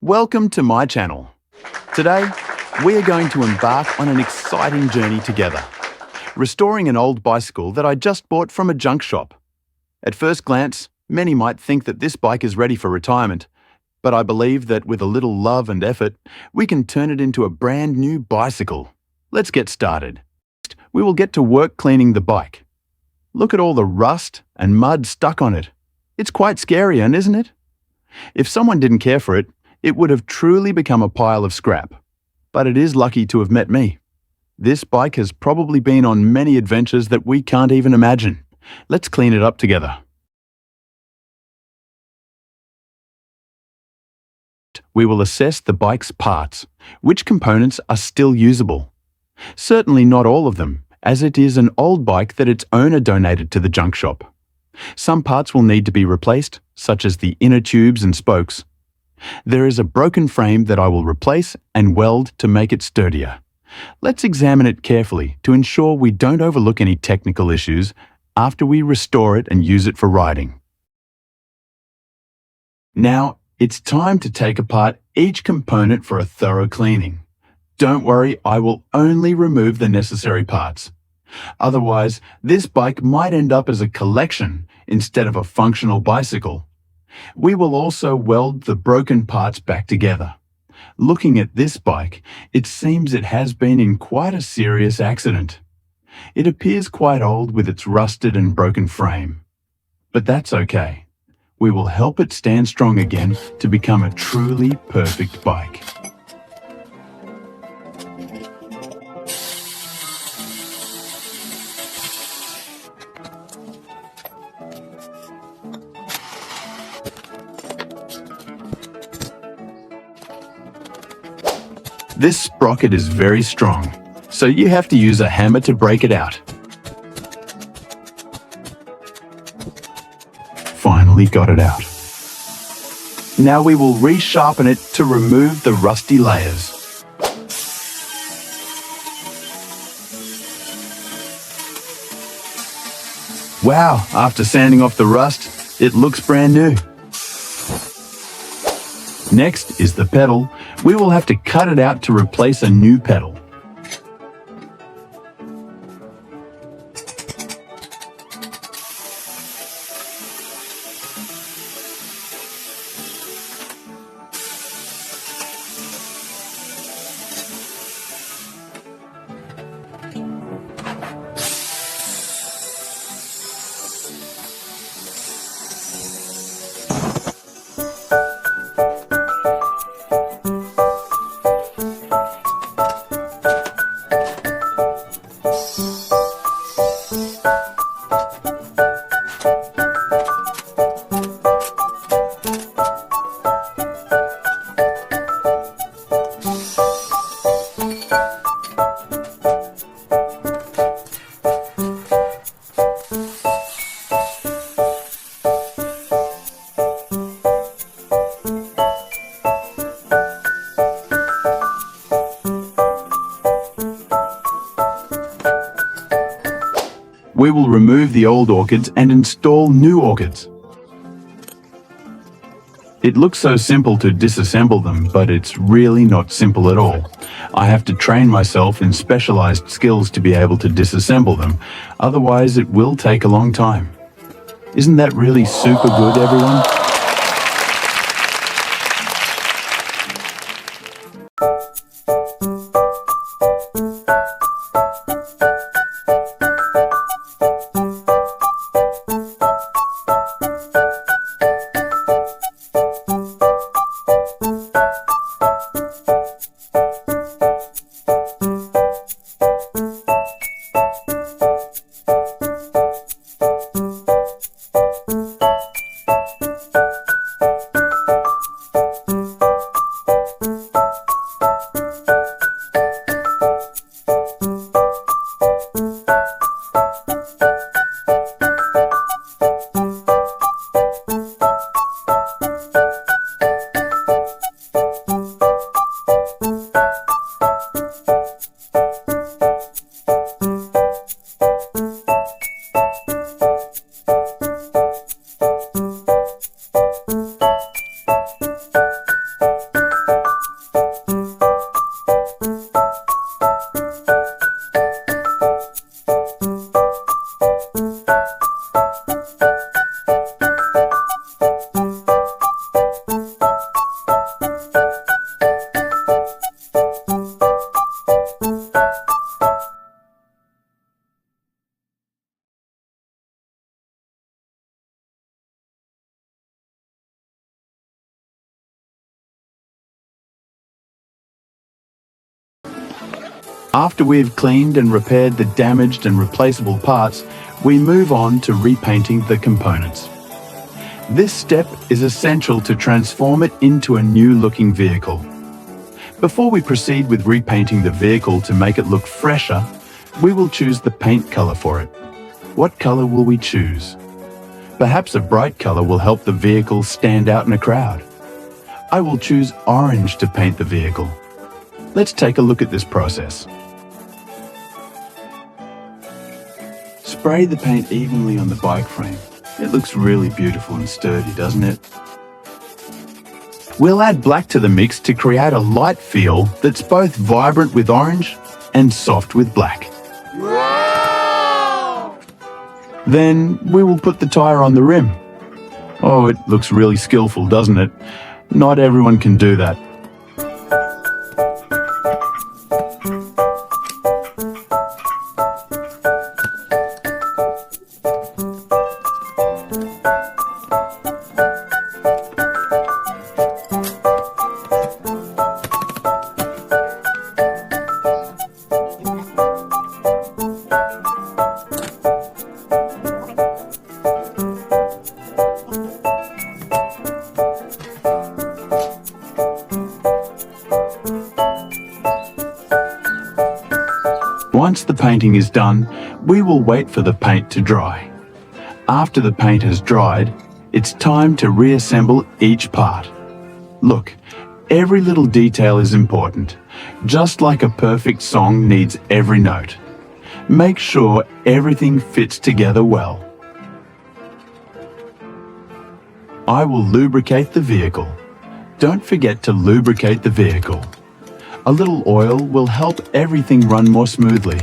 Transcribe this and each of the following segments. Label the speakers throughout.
Speaker 1: Welcome to my channel. Today, we are going to embark on an exciting journey together, restoring an old bicycle that I just bought from a junk shop. At first glance, many might think that this bike is ready for retirement, but I believe that with a little love and effort, we can turn it into a brand new bicycle. Let's get started. We will get to work cleaning the bike. Look at all the rust and mud stuck on it. It's quite scary, isn't it? If someone didn't care for it, it would have truly become a pile of scrap. But it is lucky to have met me. This bike has probably been on many adventures that we can't even imagine. Let's clean it up together. We will assess the bike's parts. Which components are still usable? Certainly not all of them, as it is an old bike that its owner donated to the junk shop. Some parts will need to be replaced, such as the inner tubes and spokes. There is a broken frame that I will replace and weld to make it sturdier. Let's examine it carefully to ensure we don't overlook any technical issues after we restore it and use it for riding. Now, it's time to take apart each component for a thorough cleaning. Don't worry, I will only remove the necessary parts. Otherwise, this bike might end up as a collection instead of a functional bicycle. We will also weld the broken parts back together. Looking at this bike, it seems it has been in quite a serious accident. It appears quite old with its rusted and broken frame. But that's okay. We will help it stand strong again to become a truly perfect bike. This sprocket is very strong, so you have to use a hammer to break it out. Finally got it out. Now we will resharpen it to remove the rusty layers. Wow, after sanding off the rust, it looks brand new. Next is the pedal. We will have to cut it out to replace a new pedal. We will remove the old orchids and install new orchids. It looks so simple to disassemble them, but it's really not simple at all. I have to train myself in specialized skills to be able to disassemble them, otherwise it will take a long time. Isn't that really super good, everyone? After we've cleaned and repaired the damaged and replaceable parts, we move on to repainting the components. This step is essential to transform it into a new-looking vehicle. Before we proceed with repainting the vehicle to make it look fresher, we will choose the paint color for it. What color will we choose? Perhaps a bright color will help the vehicle stand out in a crowd. I will choose orange to paint the vehicle. Let's take a look at this process. Spray the paint evenly on the bike frame. It looks really beautiful and sturdy, doesn't it? We'll add black to the mix to create a light feel that's both vibrant with orange and soft with black.
Speaker 2: Wow!
Speaker 1: Then we will put the tire on the rim. Oh, it looks really skillful, doesn't it? Not everyone can do that. Once the painting is done, we will wait for the paint to dry. After the paint has dried, it's time to reassemble each part. Look, every little detail is important, just like a perfect song needs every note. Make sure everything fits together well. I will lubricate the vehicle. Don't forget to lubricate the vehicle. A little oil will help everything run more smoothly.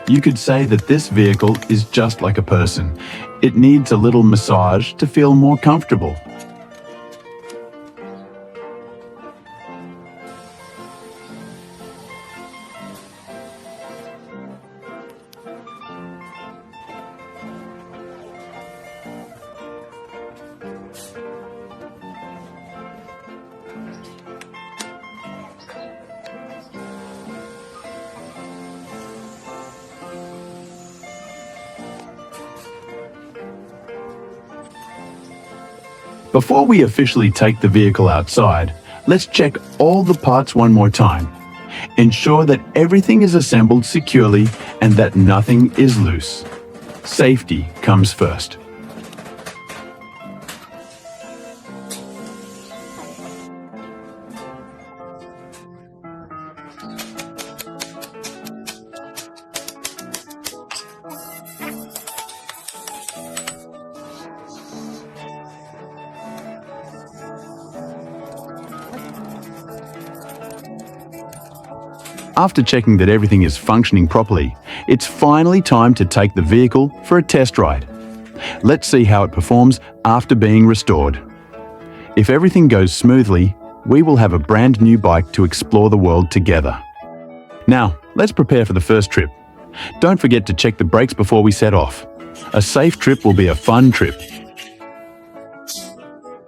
Speaker 1: You could say that this vehicle is just like a person. It needs a little massage to feel more comfortable. Before we officially take the vehicle outside, let's check all the parts one more time. Ensure that everything is assembled securely and that nothing is loose. Safety comes first. After checking that everything is functioning properly, it's finally time to take the vehicle for a test ride. Let's see how it performs after being restored. If everything goes smoothly, we will have a brand new bike to explore the world together. Now, let's prepare for the first trip. Don't forget to check the brakes before we set off. A safe trip will be a fun trip.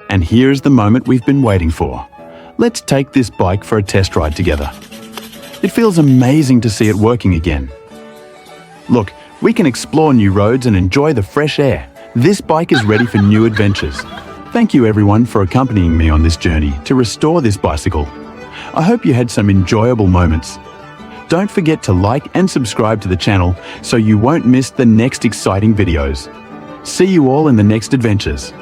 Speaker 1: And here is the moment we've been waiting for. Let's take this bike for a test ride together. It feels amazing to see it working again. Look, we can explore new roads and enjoy the fresh air. This bike is ready for new adventures. Thank you everyone for accompanying me on this journey to restore this bicycle. I hope you had some enjoyable moments. Don't forget to like and subscribe to the channel so you won't miss the next exciting videos. See you all in the next adventures.